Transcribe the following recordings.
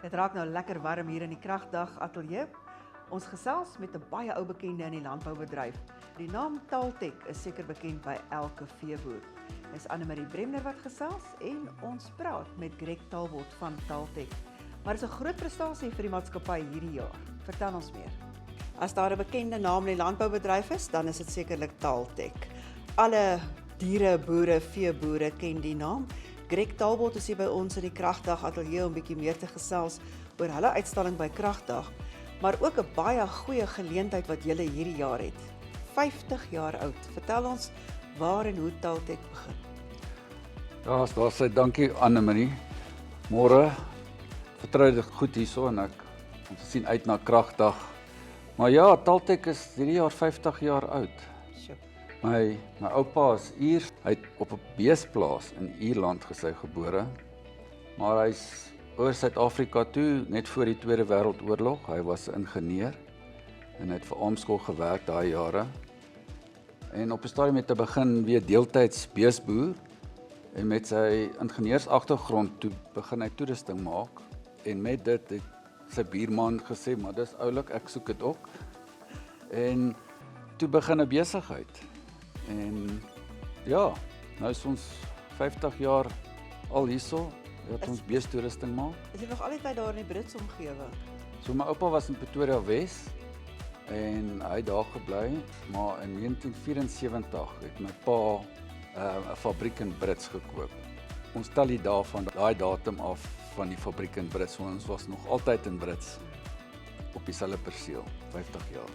Dit raak nou lekker warm hier in die Kragdag ateljee. Ons gesels met 'n baie ou bekende in die landboubedryf. Die naam Taltech is seker bekend by elke veeboer. Dis Annemarie Bremner wat gesels en ons praat met Greg Talbot van Taltech. Maar dit is 'n groot prestasie vir die maatskappy hierdie jaar. Vertel ons meer. As daar 'n bekende naam in die landboubedryf is, dan is dit sekerlik Taltech. Alle diere, boere, veeboere ken die naam. Greg Talbot is hier by ons in die Kragdag ateljee om bietjie meer te gesels oor hulle uitstalling by Kragdag, maar ook 'n baie goeie geleentheid wat julle hierdie jaar het. 50 jaar oud. Vertel ons waar en hoe Taltech begin. Ja, daar sê dankie Annemarie. Môre vertrou dit goed hierso en ons sien uit na Kragdag. Maar ja, Taltech is hierdie jaar 50 jaar oud. Sjoe. My oupa is Ier, hy het op 'n beesplaas in Ierland gebore, maar hy's oor Suid-Afrika toe net voor die Tweede Wêreldoorlog. Hy was 'n ingenieur en het vir Ampskool gewerk daai jare. En op 'n stadium het hy begin weer deeltyds beesboer en met sy ingenieursagtergrond toe begin hy toerusting maak en met dit het sy buurman gesê, maar dis oulik, ek soek dit ook. En toe begin 'n besigheid. En ja, nou is ons 50 jaar al hierso, dat ons beestoerusting maak. Is jy nog al die tyd daar in die Brits omgewing? So my oupa was in Pretoria Wes en hy het daar gebly, maar in 1974 het my pa 'n fabriek in Brits gekoop. Ons tel die dae van daai datum af van die fabriek in Brits, want ons was nog altyd in Brits op dieselfde perseel, 50 jaar.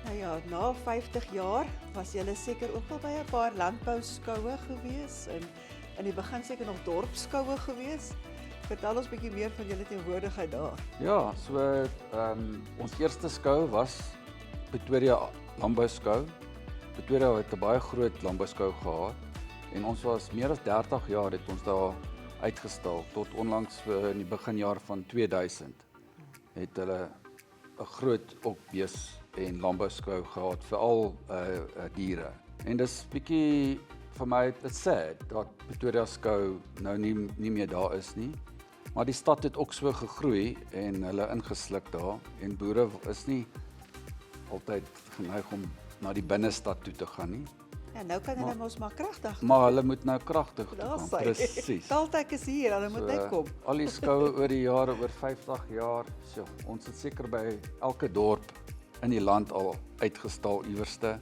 Nou ja, na 50 jaar was julle seker ook al by 'n paar landbouskoue gewees en in die begin seker nog dorpskoue gewees. Vertel ons bietjie meer van julle teenwoordigheid daar. Ja, so ons eerste skou was Pretoria Landbouskou. Pretoria het 'n baie groot landbouskou gehad en ons was meer as 30 jaar het ons daar uitgestal tot onlangs in die beginjaar van 2000 het hulle 'n groot bees en landbouskou gehad vir al diere. En dis bietjie vir my it's sad dat Pretoria skou nou nie meer daar is nie. Maar die stad het ook so gegroei en hulle ingesluk daar en boere is nie altyd geneig om na die binnestad toe te gaan nie. Ja, nou kan hulle mos maar Kragdag. Maar hulle moet nou Kragdag toe Daar gaan. sê. Presies. Taltech is hier, hulle moet net kom. Al die skoue oor die jare, oor 50 jaar, so, ons het seker by elke dorp in die land al uitgestal iewerste.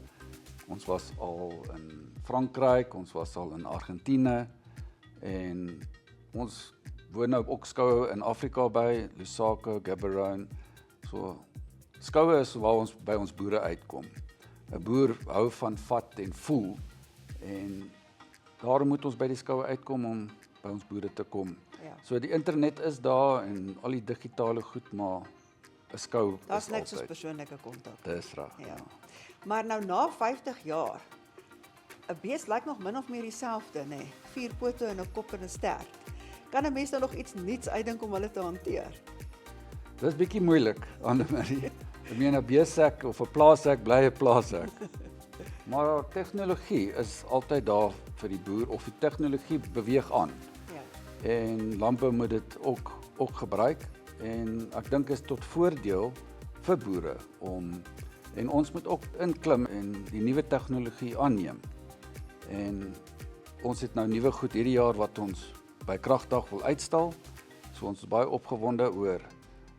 Ons was al in Frankryk, ons was al in Argentinië en ons woon nou ook skoue in Afrika by, Lusaka, Gaborone. So skoue is waar ons by ons boere uitkom. 'n Boer hou van vat en voel en daarom moet ons by die skoue uitkom om by ons boere te kom. Ja. So die internet is daar en al die digitale goed, maar 'n skou Daar's is niks soos altyd. persoonlike kontak. Dis reg. Ja. Maar nou na 50 jaar, 'n bees lyk nog min of meer dieselfde, nê? 4 pote en 'n kop en 'n stert. Kan 'n mens nou nog iets nuuts uitdink om hulle te hanteer? Dis bietjie moeilik, Annemarie. Ek meen 'n beeshek of 'n plaashek bly 'n plaashek. Maar tegnologie is altyd daar vir die boer of die tegnologie beweeg aan. Ja. En landbou moet dit ook gebruik en ek dink is tot voordeel vir boere en ons moet ook inklim en die nuwe tegnologie aanneem. En ons het nou nuwe goed hierdie jaar wat ons by Kragdag wil uitstal. So ons is baie opgewonde oor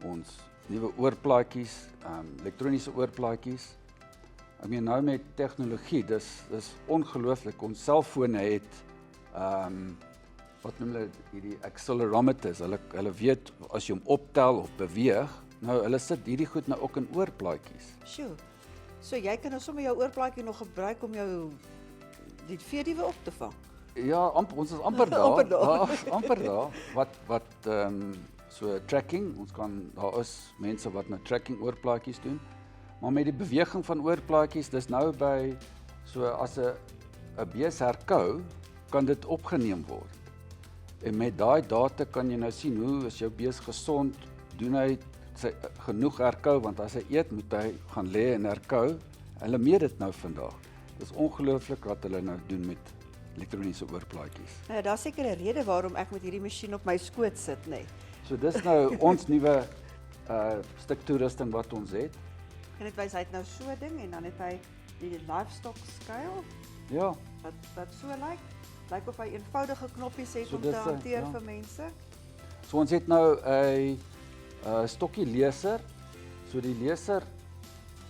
ons nuwe oorplaatjies, elektroniese oorplaatjies. Ek meen nou met tegnologie, dis ongelooflik. Ons selfone het wat noem hulle hierdie accelerometers. Hulle weet as jy hom optel of beweeg. Nou hulle sit hierdie goed nou ook in oorplaatjies. Sjoe. So jy kan nou sommer jou oorplaatjie nog gebruik om die veediewe op te vang. Ja, ons is amper daar. Amper daar. Ja, amper daar. Wat so tracking, daar is mense wat nou tracking oorplaatjies doen. Maar met die beweging van oorplaatjies, dis nou by so as 'n bees herkou, kan dit opgeneem word. En met daai data kan jy nou sien hoe is jou bees gesond, doen hy genoeg herkou, want as hy eet moet hy gaan lê en herkou. Hulle meet dit nou vandag. Dis ongelooflik wat hulle nou doen met elektroniese oorplaatjies. Nou, daar's seker 'n rede waarom ek met hierdie masjien op my skoot sit, nê. So dis nou ons nuwe stuk toerusting wat ons het. En dit wys hy het nou so 'n ding en dan het hy die livestock scale Ja, wat so lyk. Lyk of hy eenvoudige knoppies het So om dis te 'n- hanteer ja. vir mense. so ons het nou 'n stokkie leser. So die leser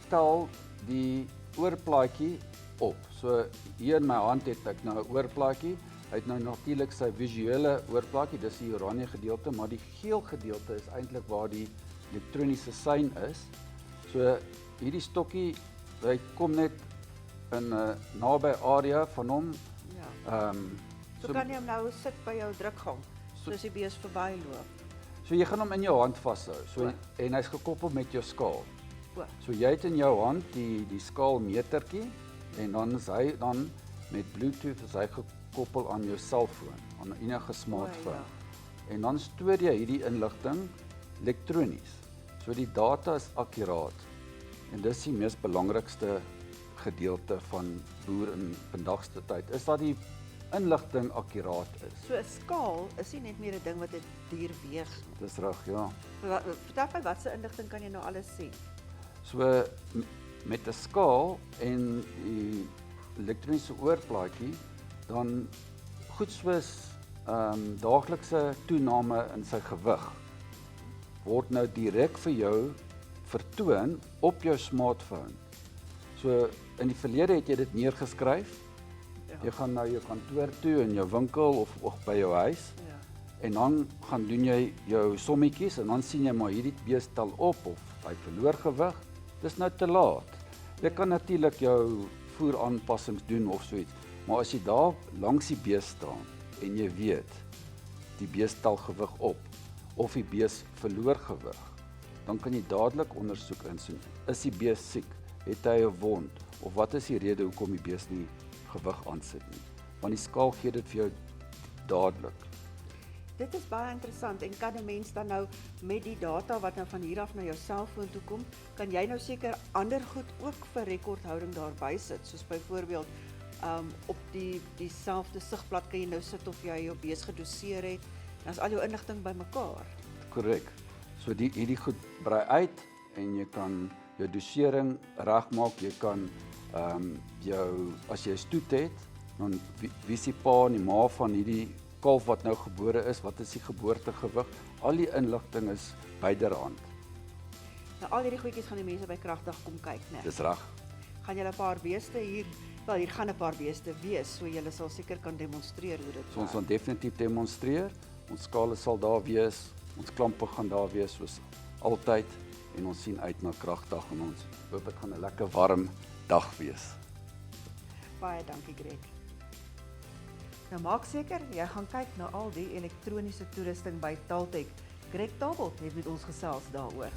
tel die oorplaatjie op. So hier in my hand het ek nou 'n oorplaatjie. Hy het nou natuurlik sy visuele oorplaatjie, dis die oranje gedeelte, maar die geel gedeelte is eintlik waar die elektroniese sein is. So hierdie stokkie, hy kom net in 'n naby area van hom. Ja. So Kan jy hom nou sit by jou drukgang, So- soos die bees verbyloop. so jy gaan hom in jou hand vashou. So O. en hy's gekoppel met jou skaal. O. So jy het in jou hand die skaalmetertjie en dan is hy dan met Bluetooth is hy gekoppel aan jou selfoon, aan enige smartphone. En dan stoor jy hierdie inligting elektronies. So die data is akkuraat. En dis die mees belangrikste gedeelte van boer in vandag se tyd, is dat die inligting akkuraat is. So 'n skaal is nie net meer 'n ding wat 'n dier weeg nie. Dis reg, ja. Vertel my watse inligting kan jy nou alles sien? So met 'n skaal en die elektroniese oorplaatjie dan goed soos daaglikse toename in sy gewig word nou direk vir jou vertoon op jou smartphone. So in die verlede het jy dit neergeskryf. Ja. Jy gaan na jou kantoor toe in jou winkel of by jou huis Ja. en dan gaan doen jy jou sommetjies en dan sien jy maar hierdie bees tel op of hy verloor gewig. Dis nou te laat. Jy kan natuurlik jou voeraanpassings doen of so iets, maar as jy daar langs die bees staan en jy weet die bees tel gewig op of die bees verloor gewig, dan kan jy dadelik ondersoek insien. Is die bees siek? Het hy 'n wond? Of wat is die rede hoekom die bees nie gewig aansit nie? Want die skaal gee dit vir jou dadelik. Dit is baie interessant en kan 'n mens dan nou met die data wat nou van hier af na jou selfoon toe kom, kan jy nou seker ander goed ook vir rekordhouding daarby sit, soos byvoorbeeld op dieselfde sigblad kan jy nou sit of jy jou bees gedoseer het, dan is al jou inligting bymekaar. Korrek. So hierdie goed brei uit en jy kan jou dosering regmaak, jy kan jou as jy 'n stoet het, dan wie is die pa en die ma van hierdie kalf wat nou gebore is, wat is die geboortegewig? Al die inligting is byderhand. Nou al hierdie goedjies gaan die mense by Kragdag kom kyk, né? Dis reg. Gaan julle 'n paar beeste hier, wel hier gaan 'n paar beeste wees, so julle sal seker kan demonstreer hoe dit So ons gaan definitief demonstreer. Ons skale sal daar wees, ons klampe gaan daar wees soos altyd en ons sien uit na Kragdag en ons hoop dit gaan 'n lekker warm dag wees. Baie dankie Greg. Nou maak seker, jy gaan kyk na al die elektroniese toerusting by Taltech. Greg Tabel het met ons gesels daaroor.